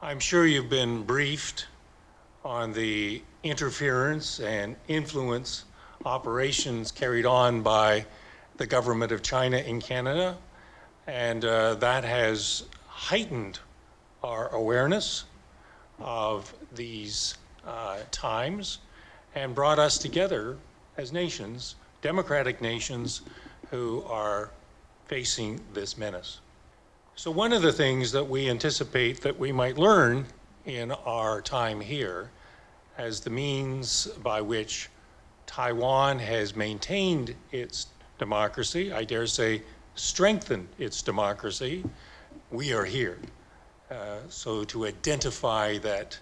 I'm sure you've been briefed on the interference and influence operations carried on by the government of China in Canada, and that has heightened our awareness of these times and brought us together as nations, democratic nations, who are facing this menace. So one of the things that we anticipate that we might learn in our time here as the means by which Taiwan has maintained its democracy, I dare say strengthened its democracy, we are here. So to identify that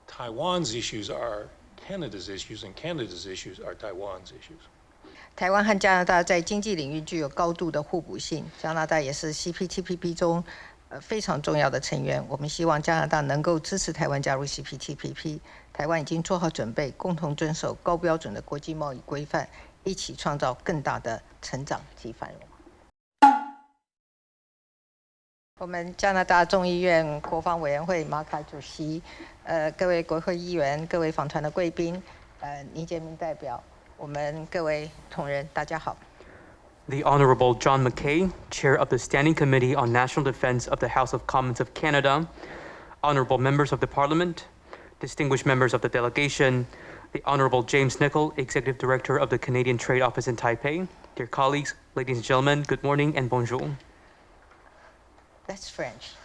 Taiwan's issues are Canada's issues and Canada's issues are Taiwan's issues. 台湾和加拿大在经济领域具有高度的互补性，加拿大也是 CPTPP 中非常重要的成员。我们希望加拿大能够支持台湾加入 CPTPP。台湾已经做好准备，共同遵守高标准的国际贸易规范，一起创造更大的成长及繁荣。我们加拿大众议院国防委员会马凯主席，各位国会议员，各位访团的贵宾，倪杰明代表，我们各位同仁，大家好。The Honorable John Mackay, Chair of the Standing Committee on National Defense of the House of Commons of Canada, Honorable Members of the Parliament, distinguished members of the delegation, the Honorable James Nichol, Executive Director of the Canadian Trade Office in Taipei, dear colleagues, ladies and gentlemen, good morning and bonjour. That's French.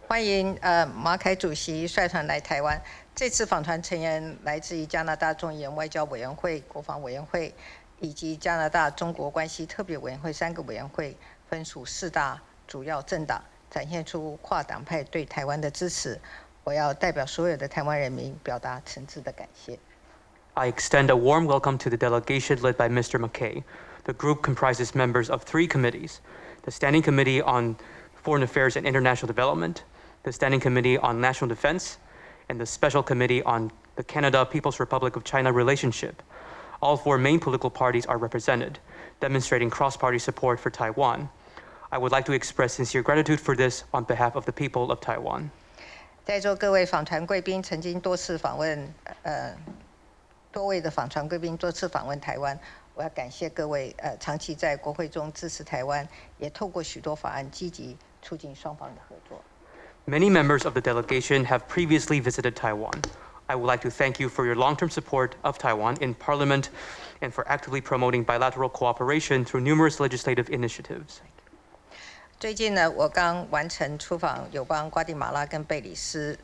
欢迎马凯主席率团来台湾。这次访团成员来自于加拿大众议院外交委员会、国防委员会以及加拿大中国关系特别委员会3个委员会，分属4大主要政党，展现出跨党派对台湾的支持。我要代表所有的台湾人民表达诚挚的感谢。I extend a warm welcome to the delegation led by Mr. Mackay. The group comprises members of 3 committees: the Standing Committee on Foreign Affairs and International Development, the Standing Committee on National Defense, and the Special Committee on the Canada People's Republic of China relationship. All 4 main political parties are represented, demonstrating cross-party support for Taiwan. I would like to express sincere gratitude for this on behalf of the people of Taiwan. 在座各位访团贵宾曾经多位的访团贵宾多次访问台湾，我要感谢各位长期在国会中支持台湾，也透过许多法案积极促进双方的合作。Many members of the delegation have previously visited Taiwan. I would like to thank you for your long-term support of Taiwan in Parliament and for actively promoting bilateral cooperation through numerous legislative initiatives. 最近呢，我刚完成出访友邦瓜地马拉跟贝里斯，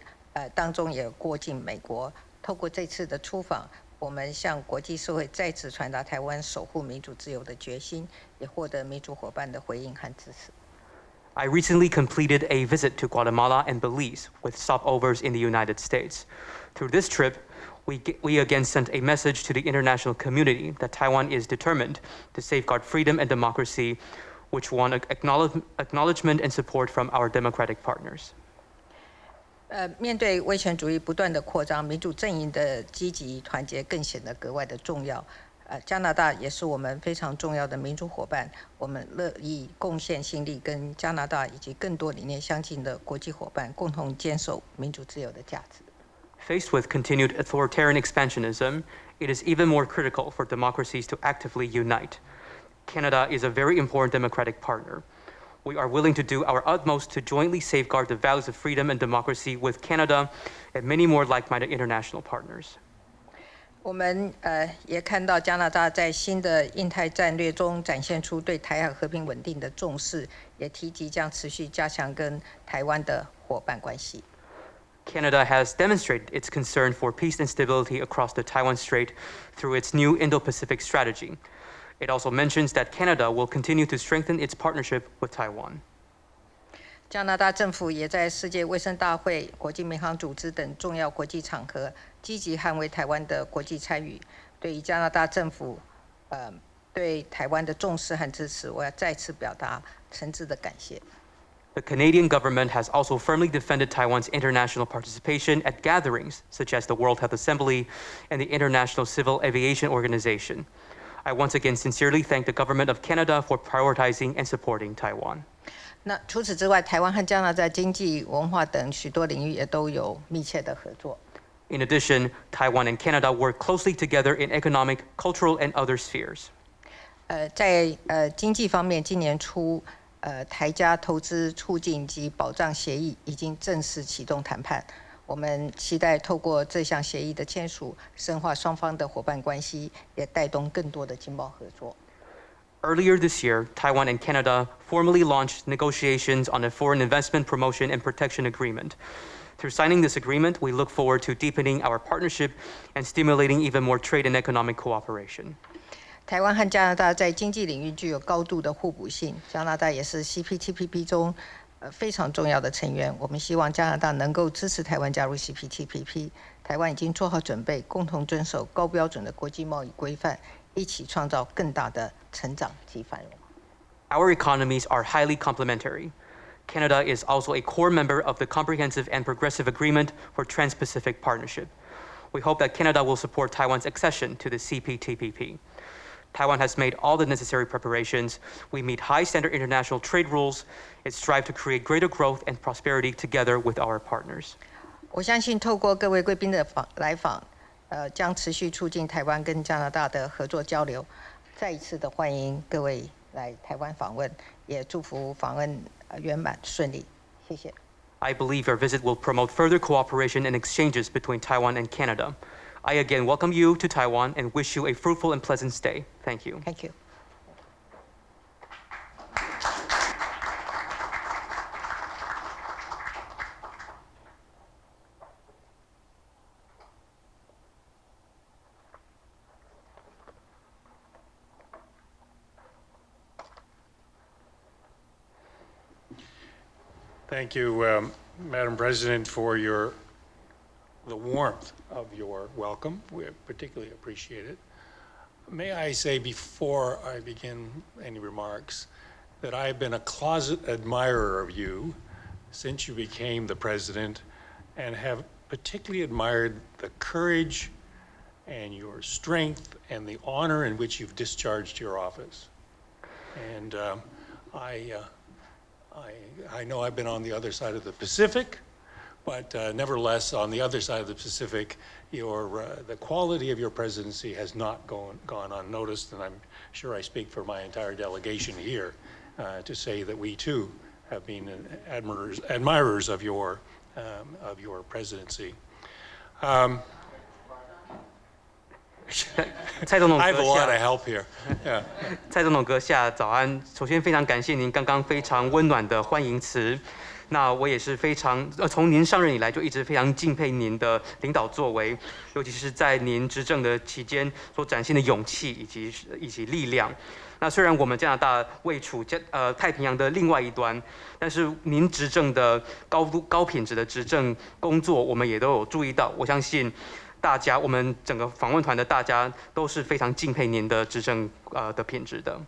当中也过境美国。透过这次的出访，我们向国际社会再次传达台湾守护民主自由的决心，也获得民主伙伴的回应和支持。I recently completed a visit to Guatemala and Belize with stopovers in the United States. Through this trip, we again sent a message to the international community that Taiwan is determined to safeguard freedom and democracy, which won acknowledgement and support from our democratic partners. 面对威权主义不断的扩张，民主阵营的积极团结更显得格外的重要。加拿大也是我们非常重要的民主伙伴，我们乐意贡献心力，跟加拿大以及更多理念相近的国际伙伴共同坚守民主自由的价值。Faced with continued authoritarian expansionism, it is even more critical for democracies to actively unite. Canada is a very important democratic partner. We are willing to do our utmost to jointly safeguard the values of freedom and democracy with Canada and many more like-minded international partners. 我们也看到加拿大在新的印太战略中展现出对台海和平稳定的重视，也提及将持续加强跟台湾的伙伴关系。Canada has demonstrated its concern for peace and stability across the Taiwan Strait through its new Indo-Pacific strategy. It also mentions that Canada will continue to strengthen its partnership with Taiwan. 加拿大政府也在世界卫生大会、国际民航组织等重要国际场合积极捍卫台湾的国际参与。对于加拿大政府对台湾的重视和支持，我要再次表达诚挚的感谢。The Canadian government has also firmly defended Taiwan's international participation at gatherings such as the World Health Assembly and the International Civil Aviation Organization. I once again sincerely thank the government of Canada for prioritizing and supporting Taiwan. 那除此之外，台湾和加拿大在经济、文化等许多领域也都有密切的合作。In addition, Taiwan and Canada work closely together in economic, cultural, and other spheres. 在经济方面，今年初，台加投资促进及保障协议已经正式启动谈判。我们期待透过这项协议的签署，深化双方的伙伴关系，也带动更多的经贸合作。Earlier this year, Taiwan and Canada formally launched negotiations on a foreign investment promotion and protection agreement. Through signing this agreement, we look forward to deepening our partnership and stimulating even more trade and economic cooperation. 台湾和加拿大在经济领域具有高度的互补性，加拿大也是 CPTPP 中非常重要的成员。我们希望加拿大能够支持台湾加入 CPTPP。台湾已经做好准备，共同遵守高标准的国际贸易规范，一起创造更大的成长及繁荣。Our economies are highly complementary. Canada is also a core member of the Comprehensive and Progressive Agreement for Trans-Pacific Partnership. We hope that Canada will support Taiwan's accession to the CPTPP. Taiwan has made all the necessary preparations. We meet high standard international trade rules and strive to create greater growth and prosperity together with our partners. 我相信透过各位贵宾的来访，将持续促进台湾跟加拿大的合作交流。再一次的欢迎各位来台湾访问，也祝福访问圆满顺利。谢谢。I believe your visit will promote further cooperation and exchanges between Taiwan and Canada. I again welcome you to Taiwan and wish you a fruitful and pleasant stay. Thank you. Thank you. Thank you, Madam President, for the warmth of your welcome. We particularly appreciate it. May I say before I begin any remarks that I have been a closet admirer of you since you became the president and have particularly admired the courage and your strength and the honor in which you've discharged your office. And I know I've been on the other side of the Pacific, but nevertheless, on the other side of the Pacific, the quality of your presidency has not gone unnoticed, and I'm sure I speak for my entire delegation here to say that we too have been admirers of your presidency. I have a lot of help here. Yeah. 蔡总统阁下早安。首先非常感谢您刚刚非常温暖的欢迎词。那我也是非常从您上任以来就一直非常敬佩您的领导作为，尤其是在您执政的期间所展现的勇气以及力量。那虽然我们加拿大位处太平洋的另外一端，但是您执政的高品质的执政工作，我们也都有注意到。我相信我们整个访问团的大家都是非常敬佩您的执政的品质的。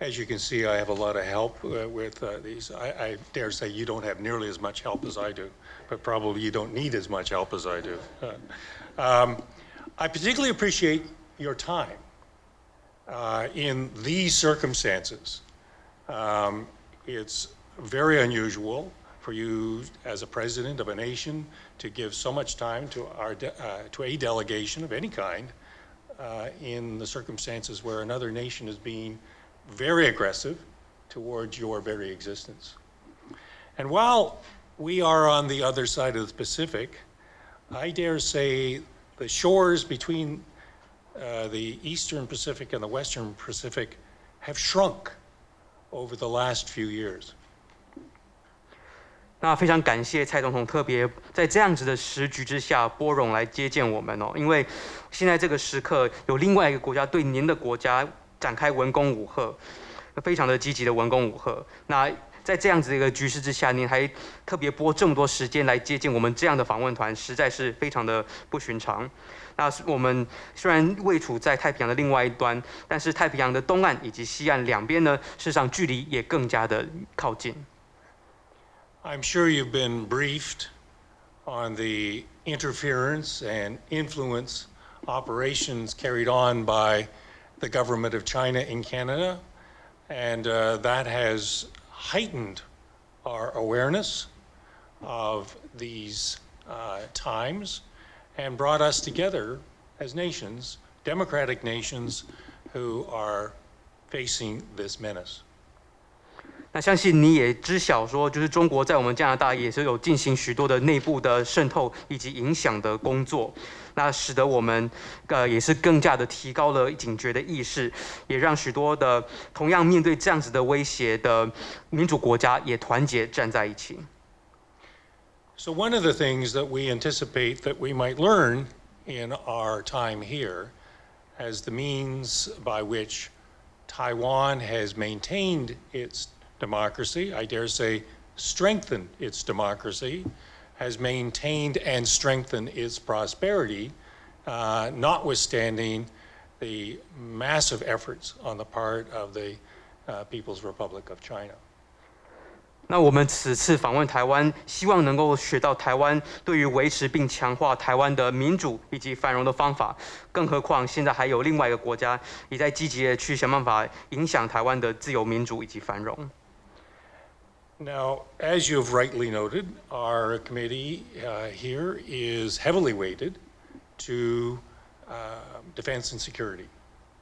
As you can see, I have a lot of help with these. I dare say you don't have nearly as much help as I do, but probably you don't need as much help as I do. I particularly appreciate your time in these circumstances. It's very unusual for you as a president of a nation to give so much time to a delegation of any kind in the circumstances where another nation is being very aggressive towards your very existence. And while we are on the other side of the Pacific, I dare say the shores between the Eastern Pacific and the Western Pacific have shrunk over the last few years. 那非常感谢蔡总统特别在这样子的时局之下拨冗来接见我们哦，因为现在这个时刻有另外一个国家对您的国家展开文攻武吓，非常的积极的文攻武吓。那在这样子的一个局势之下，您还特别拨这么多时间来接见我们这样的访问团，实在是非常的不寻常。那我们虽然位处在太平洋的另外一端，但是太平洋的东岸以及西岸两边呢，事实上距离也更加的靠近。I'm sure you've been briefed on the interference and influence operations carried on by the government of China in Canada, and that has heightened our awareness of these times and brought us together as nations, democratic nations who are facing this menace. 那相信你也知晓说，就是中国在我们加拿大也是有进行许多的内部的渗透以及影响的工作，那使得我们也是更加的提高了警觉的意识，也让许多的同样面对这样子的威胁的民主国家也团结站在一起。So one of the things that we anticipate that we might learn in our time here as the means by which Taiwan has maintained its democracy, I dare say strengthened its democracy, has maintained and strengthened its prosperity, notwithstanding the massive efforts on the part of the People's Republic of China. 那我们此次访问台湾，希望能够学到台湾对于维持并强化台湾的民主以及繁荣的方法。更何况现在还有另外一个国家也在积极的去想办法影响台湾的自由民主以及繁荣。Now, as you have rightly noted, our committee here is heavily weighted to defense and security,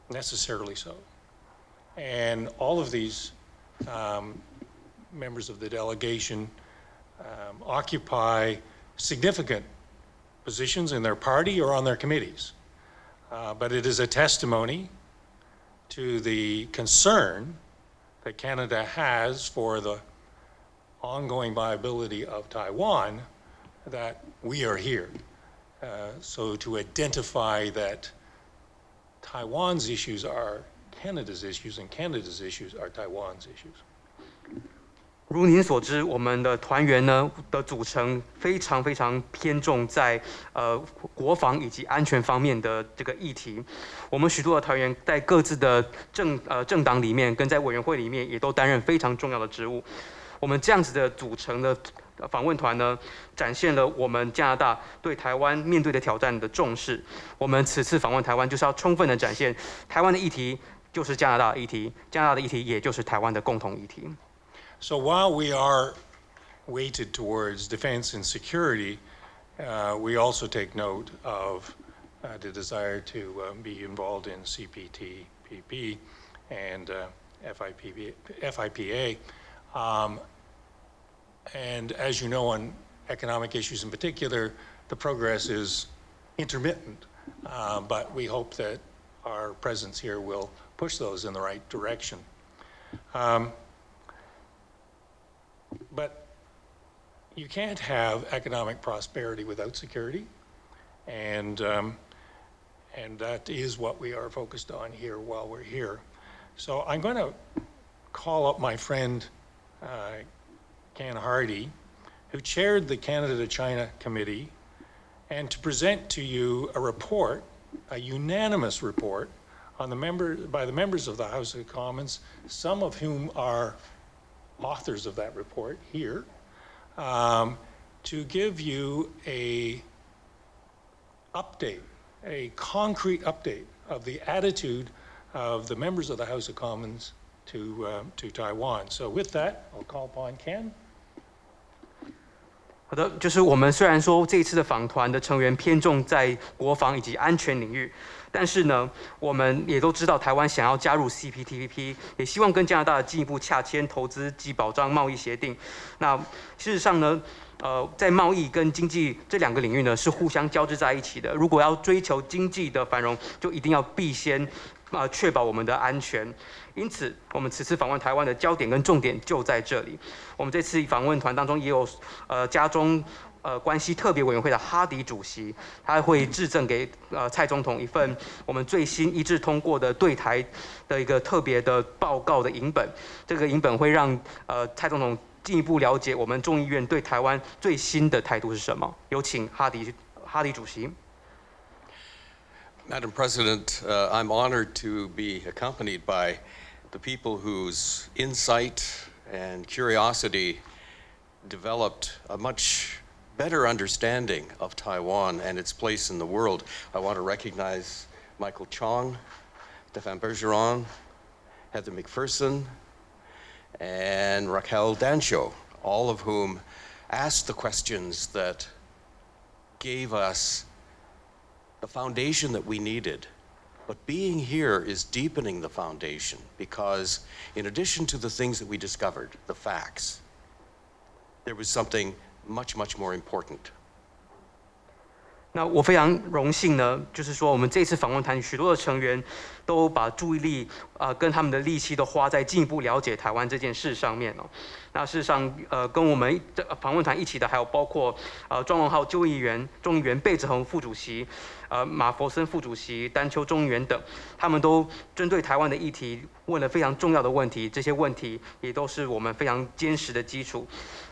necessarily so. And all of these members of the delegation occupy significant positions in their party or on their committees. But it is a testimony to the concern that Canada has for the ongoing viability of Taiwan that we are here. So to identify that Taiwan's issues are Canada's issues and Canada's issues are Taiwan's issues. 如您所知，我们的团员呢的组成非常偏重在国防以及安全方面的这个议题。我们许多的团员在各自的政党里面，跟在委员会里面也都担任非常重要的职务。我们这样子的组成的访问团呢，展现了我们加拿大对台湾面对的挑战的重视。我们此次访问台湾，就是要充分的展现台湾的议题就是加拿大的议题，加拿大的议题也就是台湾的共同议题。So while we are weighted towards defense and security, we also take note of the desire to be involved in CPTPP and FIPA. And as you know, on economic issues in particular, the progress is intermittent, but we hope that our presence here will push those in the right direction. But you can't have economic prosperity without security, and that is what we are focused on here while we're here. So I'm going to call up my friend Ken Hardy, who chaired the Canada to China Committee, and to present to you a report, a unanimous report, on by the members of the House of Commons, some of whom are authors of that report here, to give you a concrete update of the attitude of the members of the House of Commons to Taiwan. So with that, I'll call upon Ken. 好的，就是我们虽然说这一次的访团的成员偏重在国防以及安全领域，但是呢，我们也都知道台湾想要加入 CPTPP， 也希望跟加拿大进一步洽签投资及保障贸易协定。那事实上呢，在贸易跟经济这两个领域呢是互相交织在一起的。如果要追求经济的繁荣，就一定要必先确保我们的安全。因此，我们此次访问台湾的焦点跟重点就在这里。我们这次访问团当中也有加中关系特别委员会的哈迪主席，他会致赠给蔡总统一份我们最新一致通过的对台的一个特别的报告的影本。这个影本会让蔡总统进一步了解我们众议院对台湾最新的态度是什么。有请哈迪主席。Madam President, I'm honored to be accompanied by the people whose insight and curiosity developed a much better understanding of Taiwan and its place in the world. I want to recognize Michael Chong, Stefan Bergeron, Heather McPherson, and Raquel Dancho, all of whom asked the questions that gave us the foundation that we needed. But being here is deepening the foundation because in addition to the things that we discovered, the facts, there was something much, much more important. 那我非常荣幸呢，就是说我们这次访问团许多的成员都把注意力跟他们的力气都花在进一步了解台湾这件事上面哦。那事实上跟我们访问团一起的还有包括庄荣浩众议员、贝哲宏副主席、马佛森副主席、丹丘众议员等，他们都针对台湾的议题问了非常重要的问题，这些问题也都是我们非常坚实的基础。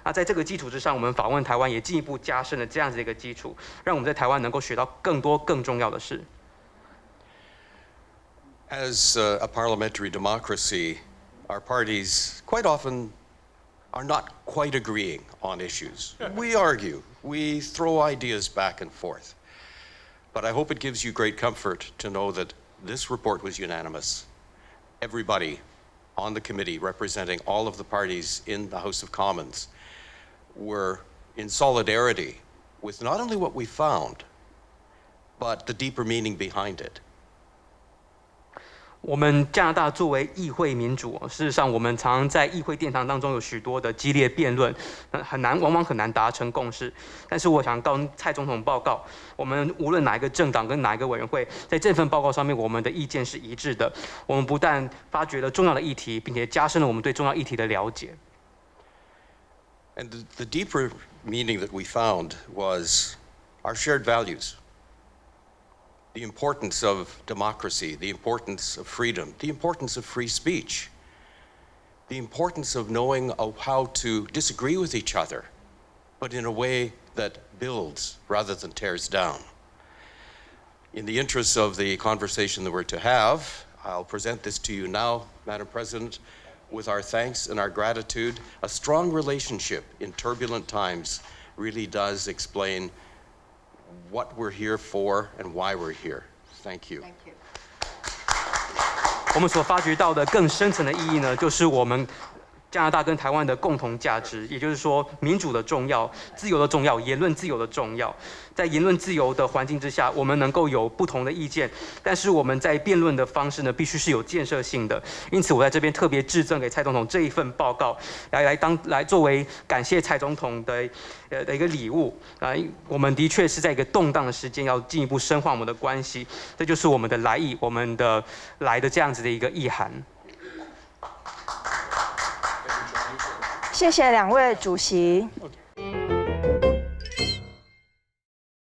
那在这个基础之上，我们访问台湾也进一步加深了这样子的一个基础，让我们在台湾能够学到更多更重要的事。As a parliamentary democracy, our parties quite often are not quite agreeing on issues. We argue, we throw ideas back and forth. But I hope it gives you great comfort to know that this report was unanimous. Everybody on the committee representing all of the parties in the House of Commons were in solidarity with not only what we found, but the deeper meaning behind it. 我们加拿大作为议会民主，事实上我们常常在议会殿堂当中有许多的激烈辩论，往往很难达成共识。但是我想跟蔡总统报告，我们无论哪一个政党跟哪一个委员会，在这份报告上面，我们的意见是一致的。我们不但发掘了重要的议题，并且加深了我们对重要议题的了解。And the deeper meaning that we found was our shared values. The importance of democracy, the importance of freedom, the importance of free speech, the importance of knowing how to disagree with each other, but in a way that builds rather than tears down. In the interest of the conversation that we're to have, I'll present this to you now, Madam President, with our thanks and our gratitude. A strong relationship in turbulent times really does explain what we're here for and why we're here. Thank you. Thank you. 我们所发掘到的更深层的意义呢，就是我们加拿大跟台湾的共同价值，也就是说民主的重要、自由的重要、言论自由的重要。在言论自由的环境之下，我们能够有不同的意见，但是我们在辩论的方式呢，必须是有建设性的。因此，我在这边特别致赠给蔡总统这一份报告，来作为感谢蔡总统的一个礼物。我们的确是在一个动荡的时间，要进一步深化我们的关系，这就是我们的来意，我们的来的这样子的一个意涵。谢谢两位主席。